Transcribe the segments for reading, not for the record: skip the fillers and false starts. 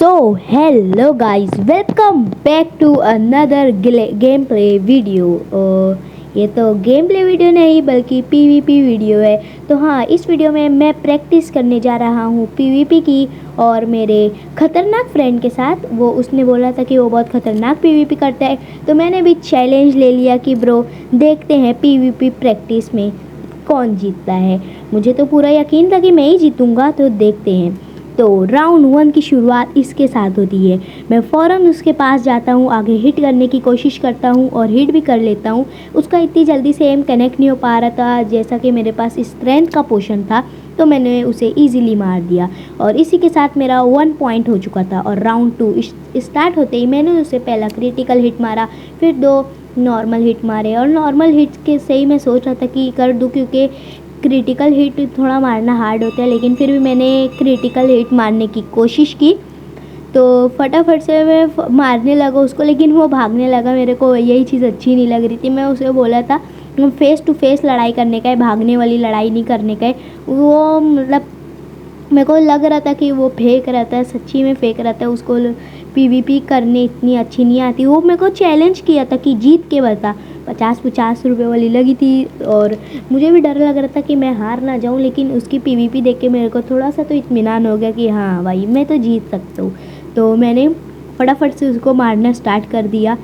So hello guys, welcome back to another game play video. ये तो game play video नहीं बल्कि PVP video है। तो हाँ, इस वीडियो में मैं प्रैक्टिस करने जा रहा हूँ पीवीपी की, और मेरे खतरनाक फ्रेंड के साथ। उसने बोला था कि वो बहुत खतरनाक पीवीपी करता है, तो मैंने भी चैलेंज ले लिया कि ब्रो देखते हैं पीवीपी प्रैक्टिस में कौन जीतता है। मुझे तो पूरा यकीन था कि मैं ही जीतूँगा, तो देखते हैं। तो राउंड 1 की शुरुआत इसके साथ होती है। मैं फ़ौरन उसके पास जाता हूँ, आगे हिट करने की कोशिश करता हूँ और हिट भी कर लेता हूँ। उसका इतनी जल्दी से एम कनेक्ट नहीं हो पा रहा था, जैसा कि मेरे पास स्ट्रेंथ का पोशन था, तो मैंने उसे इजीली मार दिया। और इसी के साथ मेरा 1 पॉइंट हो चुका था। और राउंड 2 स्टार्ट होते ही मैंने उसे पहला क्रिटिकल हिट मारा, फिर 2 नॉर्मल हिट मारे। और नॉर्मल हिट के सही मैं सोच रहा था कि कर दूँ, क्योंकि क्रिटिकल हिट थोड़ा मारना हार्ड होता है, लेकिन फिर भी मैंने क्रिटिकल हिट मारने की कोशिश की। तो फटाफट से मैं मारने लगा उसको, लेकिन वो भागने लगा। मेरे को यही चीज़ अच्छी नहीं लग रही थी। मैं उसे बोला था फेस टू फेस लड़ाई करने का है, भागने वाली लड़ाई नहीं करने का है। वो मतलब मेरे को लग रहा था कि वो फेंक रहा था, सच्ची में फेंक रहा था। उसको पीवीपी करने इतनी अच्छी नहीं आती। वो मेरे को चैलेंज किया था कि जीत के बता। 50-50 रुपये वाली लगी थी, और मुझे भी डर लग रहा था कि मैं हार ना जाऊं, लेकिन उसकी पीवीपी देख के मेरे को थोड़ा सा तो इत्मीनान हो गया कि हाँ भाई, मैं तो जीत सकता हूँ। तो मैंने फटाफट से उसको मारना स्टार्ट कर दिया।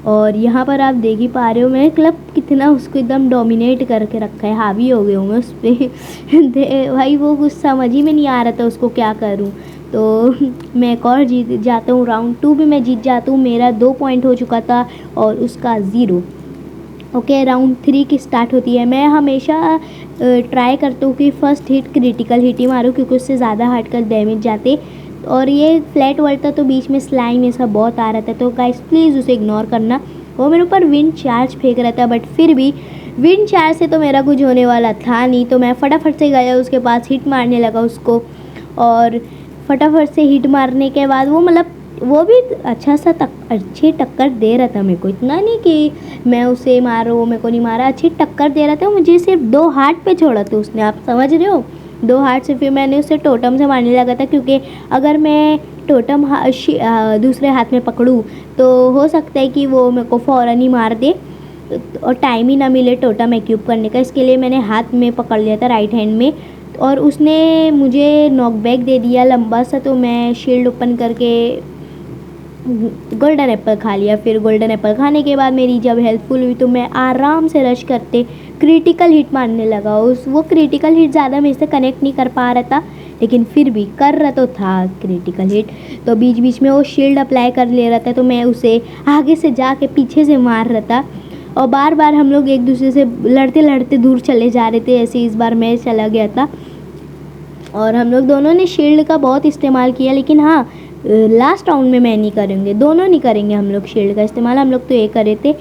और यहाँ पर आप देख ही पा रहे हो मैंने क्लब कितना उसको एकदम डोमिनेट करके रखा है, हावी हो गए हूँ मैं उस पर। भाई वो कुछ समझ ही में नहीं आ रहा था उसको क्या करूँ। तो मैं एक और जीत जाता हूँ। राउंड 2 भी मैं जीत जाता हूँ। मेरा 2 पॉइंट हो चुका था और उसका 0। ओके, राउंड 3 की स्टार्ट होती है। मैं हमेशा ट्राई करता हूँ कि फ़र्स्ट हिट क्रिटिकल हिट ही मारूँ, क्योंकि उससे ज़्यादा हार्ड का डैमेज जाते। और ये फ्लैट वर्ल्ड था, तो बीच में स्लाइम ये सब बहुत आ रहा था, तो गाइस प्लीज़ उसे इग्नोर करना। वो मेरे ऊपर विंड चार्ज फेंक रहा था, बट फिर भी विंड चार्ज से तो मेरा कुछ होने वाला था नहीं। तो मैं फटाफट से गया उसके पास, हिट मारने लगा उसको। और फटाफट से हिट मारने के बाद वो भी अच्छा सा अच्छी टक्कर दे रहा था मेरे को। इतना नहीं कि मैं उसे मारो, वो मेरे को नहीं मारा, अच्छी टक्कर दे रहा था। मुझे सिर्फ 2 हार्ट पे छोड़ा था उसने, आप समझ रहे हो, 2 हार्ट से। फिर मैंने उसे टोटम से मारने लगा था, क्योंकि अगर मैं टोटम दूसरे हाथ में पकड़ूँ तो हो सकता है कि वो मेरे को फ़ौरन ही मार दे और टाइम ही ना मिले टोटम एक्यूब करने का। इसके लिए मैंने हाथ में पकड़ लिया था, राइट हैंड में। और उसने मुझे नॉकबैक दे दिया लंबा सा, तो मैं शील्ड ओपन करके गोल्डन एप्पल खा लिया। फिर गोल्डन एप्पल खाने के बाद मेरी जब हेल्पफुल हुई, तो मैं आराम से रश करते क्रिटिकल हिट मारने लगा। वो क्रिटिकल हिट ज़्यादा मेरे से कनेक्ट नहीं कर पा रहा था, लेकिन फिर भी कर रहा तो था क्रिटिकल हिट। तो बीच बीच में वो शील्ड अप्लाई कर ले रहा था, तो मैं उसे आगे से जाके पीछे से मार रहा था। और बार बार हम लोग एक दूसरे से लड़ते लड़ते दूर चले जा रहे थे। ऐसे इस बार मैं चला गया था, और हम लोग दोनों ने शील्ड का बहुत इस्तेमाल किया। लेकिन हाँ, लास्ट राउंड में मैं नहीं करेंगे, दोनों नहीं करेंगे हम लोग शील्ड का इस्तेमाल। हम लोग तो ये करे थे।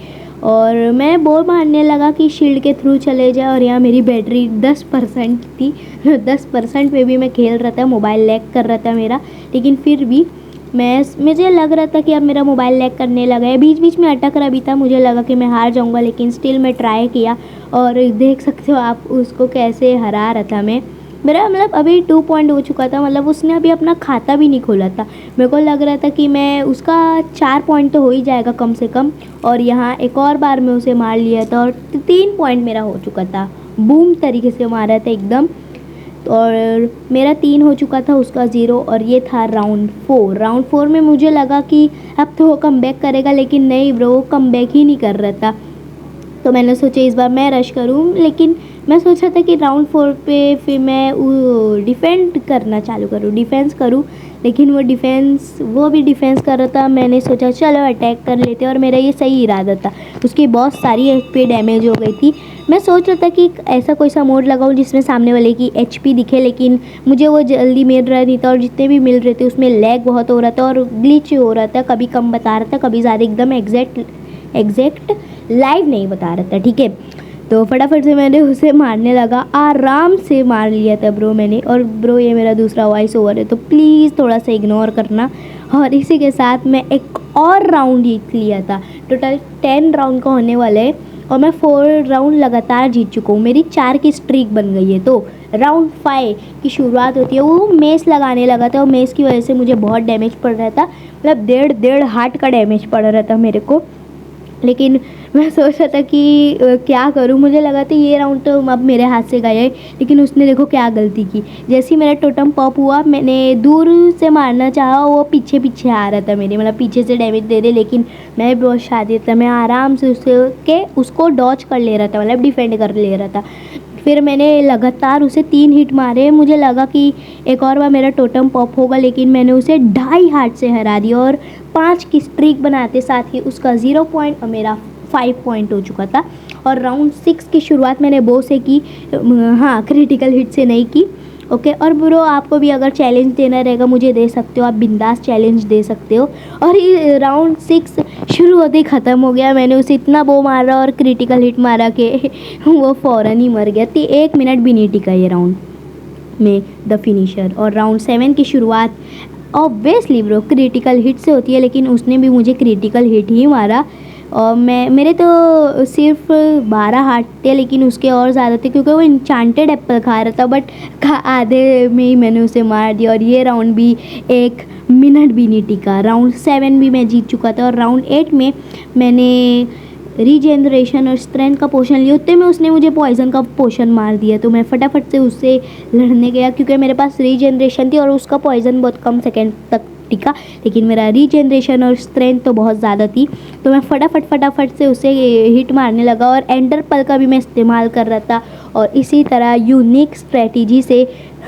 और मैं बोल मारने लगा कि शील्ड के थ्रू चले जाए, और यहाँ मेरी बैटरी 10% थी। 10% पे भी मैं खेल रहा था, मोबाइल लैग कर रहा था मेरा। लेकिन फिर भी मुझे लग रहा था कि अब मेरा मोबाइल लैग करने लगा है, बीच बीच में अटक रहा भी था। मुझे लगा कि मैं हार जाऊँगा, लेकिन स्टिल मैं ट्राई किया। और देख सकते हो आप उसको कैसे हरा रहा था मैं। मेरा अभी 2 पॉइंट हो चुका था, उसने अभी अपना खाता भी नहीं खोला था। मेरे को लग रहा था कि मैं उसका 4 पॉइंट तो हो ही जाएगा कम से कम। और यहाँ एक और बार मैं उसे मार लिया था, और 3 पॉइंट मेरा हो चुका था। बूम तरीके से मारा था एकदम। और मेरा 3 हो चुका था, उसका 0। और ये था राउंड 4। राउंड 4 में मुझे लगा कि अब तो वो कम बैक करेगा, लेकिन नहीं ब्रो, वो कम बैक ही नहीं कर रहा था। तो मैंने सोचा इस बार मैं रश करूं, लेकिन मैं सोचा था कि राउंड 4 पे फिर मैं डिफेंड करना चालू करूं, डिफेंस करूं। लेकिन वो भी डिफेंस कर रहा था। मैंने सोचा चलो अटैक कर लेते, और मेरा ये सही इरादा था। उसकी बहुत सारी एचपी डैमेज हो गई थी। मैं सोच रहा था कि ऐसा कोई सा मोड लगाऊं जिसमें सामने वाले की एचपी दिखे, लेकिन मुझे वो जल्दी मिल रहा नहीं था। और जितने भी मिल रहे थे उसमें लैग बहुत हो रहा था और ग्लिच हो रहा था, कभी कम बता रहा था, कभी ज़्यादा, एकदम एग्जैक्ट लाइव नहीं बता रहा था। ठीक है, तो फटाफट से मैंने उसे मारने लगा, आराम से मार लिया था ब्रो मैंने। और ब्रो ये मेरा दूसरा वॉइस ओवर है, तो प्लीज़ थोड़ा सा इग्नोर करना। और इसी के साथ मैं एक और राउंड जीत लिया था। टोटल 10 राउंड का होने वाला है, और मैं 4 राउंड लगातार जीत चुका हूँ। मेरी 4 की स्ट्रीक बन गई है। तो राउंड 5 की शुरुआत होती है। वो मेस लगाने लगा था और मेस की वजह से मुझे बहुत डैमेज पड़ रहा था, मतलब 1.5 हार्ट का डैमेज पड़ रहा था मेरे को। लेकिन मैं सोच रहा था कि क्या करूं, मुझे लगा था ये राउंड तो अब मेरे हाथ से गया है। लेकिन उसने देखो क्या गलती की, जैसे ही मेरा टोटम पॉप हुआ मैंने दूर से मारना चाहा, वो पीछे पीछे आ रहा था मेरे, मतलब पीछे से डैमेज दे रहे। लेकिन मैं बहुत शातिर था, मैं आराम से उसको डॉच कर ले रहा था, मतलब डिफेंड कर ले रहा था। फिर मैंने लगातार उसे 3 हिट मारे। मुझे लगा कि एक और बार मेरा टोटम पॉप होगा, लेकिन मैंने उसे 2.5 हार्ट से हरा दिया और 5 की स्ट्रीक बनाते साथ ही उसका 0 पॉइंट और मेरा 5 पॉइंट हो चुका था। और राउंड 6 की शुरुआत मैंने बो से की, हाँ क्रिटिकल हिट से नहीं की। ओके, और ब्रो आपको भी अगर चैलेंज देना रहेगा मुझे दे सकते हो, आप बिंदास चैलेंज दे सकते हो। और ये राउंड 6 शुरू होते ही ख़त्म हो गया। मैंने उसे इतना बो मारा और क्रिटिकल हिट मारा कि वो फ़ौरन ही मर गया। 1 मिनट भी नहीं टिका ये राउंड में द फिनिशर। और राउंड 7 की शुरुआत ऑब्वियसली ब्रो क्रिटिकल हिट से होती है, लेकिन उसने भी मुझे क्रिटिकल हिट ही मारा। और मेरे तो सिर्फ 12 हार्ट थे, लेकिन उसके और ज़्यादा थे क्योंकि वो इंचांटेड एप्पल खा रहा था। बट आधे में ही मैंने उसे मार दिया और ये राउंड भी 1 मिनट भी नहीं टिका। राउंड 7 भी मैं जीत चुका था और राउंड 8 में मैंने रीजनरेशन और स्ट्रेंथ का पोशन लिया, उतने में उसने मुझे पॉइजन का पोशन मार दिया। तो मैं फटाफट से उससे लड़ने गया क्योंकि मेरे पास रीजनरेशन थी और उसका पॉइजन बहुत कम सेकेंड तक टिका, लेकिन मेरा रीजनरेशन और स्ट्रेंथ तो बहुत ज़्यादा थी। तो मैं फटाफट से उसे हिट मारने लगा और एंडर पल का भी मैं इस्तेमाल कर रहा था। और इसी तरह यूनिक स्ट्रेटजी से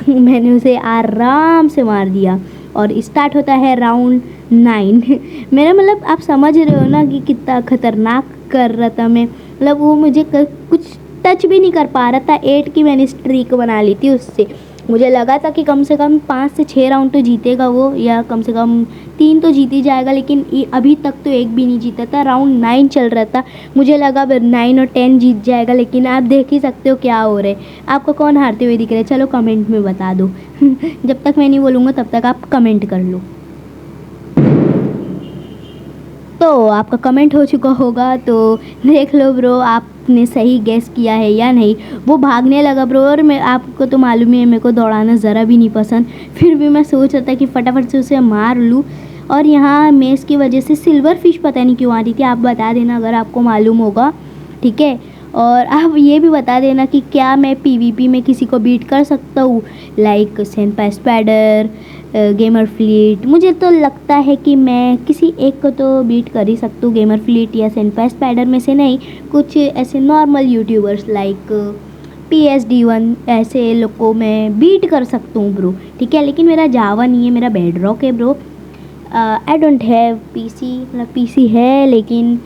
मैंने उसे आराम से मार दिया। और स्टार्ट होता है राउंड 9। मेरा मतलब आप समझ रहे हो ना कि कितना ख़तरनाक कर रहा था मैं, मतलब वो मुझे कुछ टच भी नहीं कर पा रहा था। 8 की मैंने स्ट्रीक बना ली थी उससे। मुझे लगा था कि कम से कम 5 से 6 राउंड तो जीतेगा वो, या कम से कम 3 तो जीत ही जाएगा, लेकिन अभी तक तो एक भी नहीं जीता था। राउंड 9 चल रहा था, मुझे लगा 9 और 10 जीत जाएगा, लेकिन आप देख ही सकते हो क्या हो रहा है। आपको कौन हारते हुए दिख रहा है, चलो कमेंट में बता दो। जब तक मैं नहीं बोलूँगा तब तक आप कमेंट कर लो। तो आपका कमेंट हो चुका होगा, तो देख लो ब्रो आपने सही गेस किया है या नहीं। वो भागने लगा ब्रो, और मैं आपको तो मालूम ही है मेरे को दौड़ाना ज़रा भी नहीं पसंद। फिर भी मैं सोच रहा था कि फटाफट से उसे मार लूँ। और यहाँ मेस की वजह से सिल्वर फिश पता नहीं क्यों आ रही थी, आप बता देना अगर आपको मालूम होगा, ठीक है। और आप ये भी बता देना कि क्या मैं पीवीपी में किसी को बीट कर सकता हूँ, लाइक सेनपा स्पाइडर, गेमर फ्लीट। मुझे तो लगता है कि मैं किसी एक को तो बीट कर ही सकता हूँ, गेमर फ्लीट या सेनपा स्पाइडर में से नहीं, कुछ ऐसे नॉर्मल यूट्यूबर्स लाइक PSD1 ऐसे लोग को मैं बीट कर सकता हूँ ब्रो, ठीक है। लेकिन मेरा जावा नहीं है, मेरा बेडरॉक है bro. I don't have PC, मतलब पीसी है लेकिन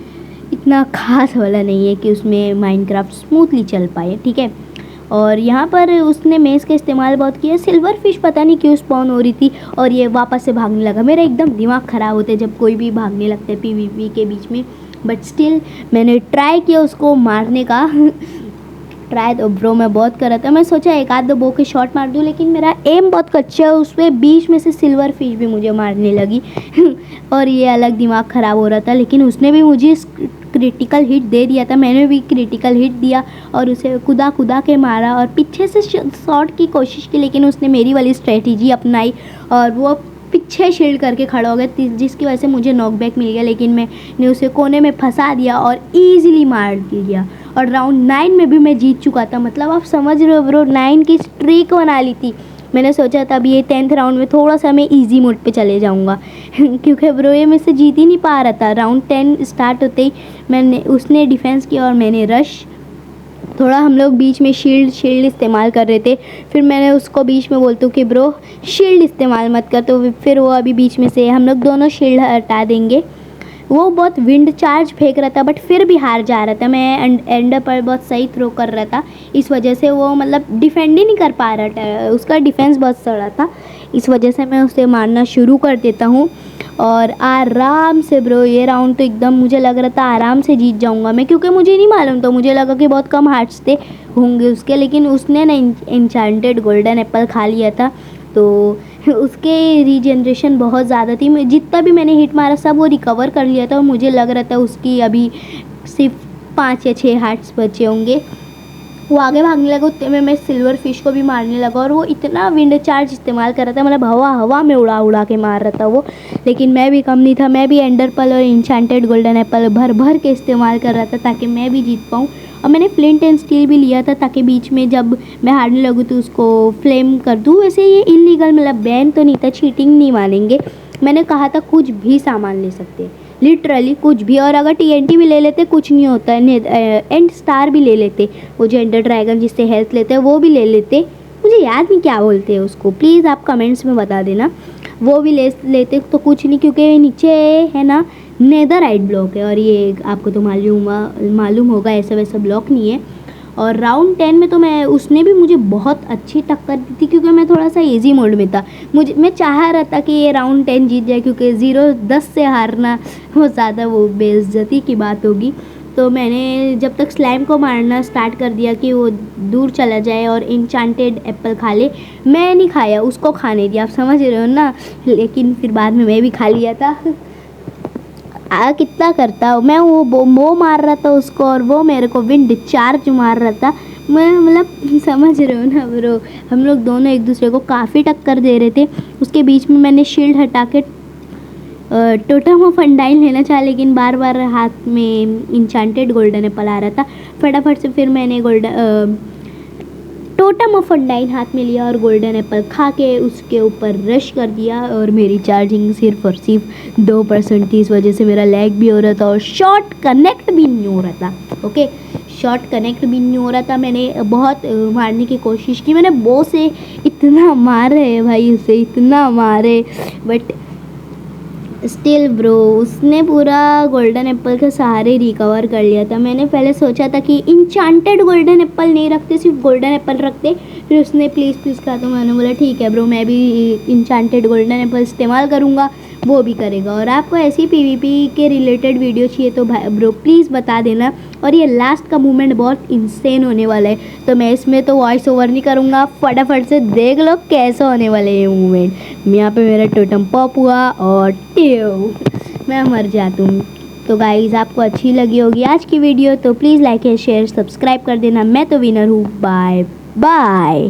इतना खास वाला नहीं है कि उसमें माइनक्राफ्ट स्मूथली चल पाए, ठीक है। और यहाँ पर उसने मेस का इस्तेमाल बहुत किया। सिल्वर फिश पता नहीं क्यों स्पॉन हो रही थी और ये वापस से भागने लगा। मेरा एकदम दिमाग ख़राब होता है जब कोई भी भागने लगता है पीवीपी के बीच में। बट स्टिल मैंने ट्राई किया उसको मारने का। ट्राई तो ब्रो मैं बहुत कर रहा था, मैं सोचा एक आध दो बो के शॉट मार दूँ, लेकिन मेरा एम बहुत कच्चा है, उसमें बीच में से सिल्वर फिश भी मुझे मारने लगी। और ये अलग दिमाग ख़राब हो रहा था। लेकिन उसने भी मुझे क्रिटिकल हिट दे दिया था, मैंने भी क्रिटिकल हिट दिया और उसे कुदा के मारा और पीछे से शॉट की कोशिश की, लेकिन उसने मेरी वाली स्ट्रेटजी अपनाई और वो पीछे शील्ड करके खड़ा हो गया, जिसकी वजह से मुझे नॉकबैक मिल गया। लेकिन मैंने उसे कोने में फंसा दिया और ईजिली मार दिया। और राउंड 9 में भी मैं जीत चुका था, मतलब आप समझ रहे हो ब्रो, 9 की स्ट्रीक बना ली थी। मैंने सोचा था अभी ये 10th राउंड में थोड़ा सा मैं इजी मोड पे चले जाऊंगा क्योंकि ब्रो ये मेरे से जीत ही नहीं पा रहा था। राउंड 10 स्टार्ट होते ही उसने डिफेंस किया और मैंने रश। थोड़ा हम लोग बीच में शील्ड इस्तेमाल कर रहे थे, फिर मैंने उसको बीच में बोलती हूँ कि ब्रो शील्ड इस्तेमाल मत कर, तो फिर वो अभी बीच में से हम लोग दोनों शील्ड हटा देंगे। वो बहुत विंड चार्ज फेंक रहा था बट फिर भी हार जा रहा था। मैं एंडर पर बहुत सही थ्रो कर रहा था, इस वजह से वो मतलब डिफेंड ही नहीं कर पा रहा था, उसका डिफेंस बहुत सड़ा था। इस वजह से मैं उसे मारना शुरू कर देता हूँ और आराम से ब्रो ये राउंड तो एकदम मुझे लग रहा था आराम से जीत जाऊँगा मैं, क्योंकि मुझे नहीं मालूम था, मुझे लगा कि बहुत कम हार्ट्स थे होंगे उसके। लेकिन उसने ना एन्चेंटेड गोल्डन एप्पल खा लिया था, तो उसके रीजनरेशन बहुत ज़्यादा थी। जितना भी मैंने हिट मारा सब वो रिकवर कर लिया था और मुझे लग रहा था उसकी अभी सिर्फ 5 या 6 हार्ट्स बचे होंगे। वो आगे भागने लगा, उतने में मैं सिल्वर फिश को भी मारने लगा और वो इतना विंड चार्ज इस्तेमाल कर रहा था, मतलब हवा हवा में उड़ा उड़ा के मार रहा था वो। लेकिन मैं भी कम नहीं था, मैं भी एंडर पर्ल और इंचेंटेड गोल्डन एप्पल भर भर के इस्तेमाल कर रहा था ताकि मैं भी जीत पाऊँ। और मैंने फ्लिंट एंड स्टील भी लिया था ताकि बीच में जब मैं हारने लगूँ तो उसको फ्लेम कर दूँ। वैसे ये इलीगल, मतलब बैन तो नहीं था, चीटिंग नहीं मानेंगे। मैंने कहा था कुछ भी सामान ले सकते, लिटरली कुछ भी। और अगर टीएनटी भी ले लेते कुछ नहीं होता है, एंड स्टार भी ले लेते, वो जो एंडर ड्रैगन जिससे हेल्थ लेते हैं वो भी ले लेते। मुझे याद नहीं क्या बोलते हैं उसको, प्लीज़ आप कमेंट्स में बता देना। वो भी ले लेते तो कुछ नहीं, क्योंकि नीचे है ना नेदरराइट ब्लॉक है और ये आपको तो मालूम होगा ऐसा वैसा ब्लॉक नहीं है। और राउंड 10 में तो उसने भी मुझे बहुत अच्छी टक्कर दी थी, क्योंकि मैं थोड़ा सा इजी मोड में था। मैं चाह रहा था कि ये राउंड 10 जीत जाए, क्योंकि 0-10 से हारना वो ज़्यादा वो बेइज्जती की बात होगी। तो मैंने जब तक स्लाइम को मारना स्टार्ट कर दिया कि वो दूर चला जाए और इंचांटेड एप्पल खा ले, मैं नहीं खाया, उसको खाने दिया, आप समझ रहे हो ना। लेकिन फिर बाद में मैं भी खा लिया था। कितना करता मैं, वो मार रहा था उसको और वो मेरे को विंड चार्ज मार रहा था। मैं मतलब समझ रहे हो ना ब्रो, हम लोग दोनों एक दूसरे को काफ़ी टक्कर दे रहे थे। उसके बीच में मैंने शील्ड हटा के टोटम ऑफ अनडाइन लेना चाहा, लेकिन बार बार हाथ में इंचांटेड गोल्डन एप्पल आ रहा था। फटाफट से फिर मैंने टोटम ऑफ अनडाइन हाथ में लिया और गोल्डन एप्पल खा के उसके ऊपर रश कर दिया। और मेरी चार्जिंग सिर्फ और सिर्फ 2% थी, इस वजह से मेरा लैग भी हो रहा था और शॉट कनेक्ट भी नहीं हो रहा था। ओके, शॉट कनेक्ट भी नहीं हो रहा था। मैंने बहुत मारने की कोशिश की, मैंने बो से इतना मारे भाई, उसे इतना मारे, बट स्टिल ब्रो उसने पूरा गोल्डन एप्पल के सहारे रिकवर कर लिया था। मैंने पहले सोचा था कि इंचांटेड गोल्डन एप्पल नहीं रखते, सिर्फ गोल्डन एप्पल रखते। फिर उसने प्लीज़ कहा, तो मैंने बोला ठीक है ब्रो, मैं भी इंचांटेड गोल्डन एप्पल इस्तेमाल करूँगा, वो भी करेगा। और आपको ऐसी पीवीपी के रिलेटेड वीडियो चाहिए तो ब्रो प्लीज़ बता देना। और ये लास्ट का मूवमेंट बहुत इंसेन होने वाला है, तो मैं इसमें तो वॉइस ओवर नहीं करूँगा, फटाफट से देख लो कैसे होने वाले ये मूवमेंट। यहाँ पे मेरा टोटम पॉप हुआ और मैं मर जाता हूँ। तो गाइज़ आपको अच्छी लगी होगी आज की वीडियो, तो please like and share subscribe कर देना। मैं तो विनर हूँ, बाय बाय।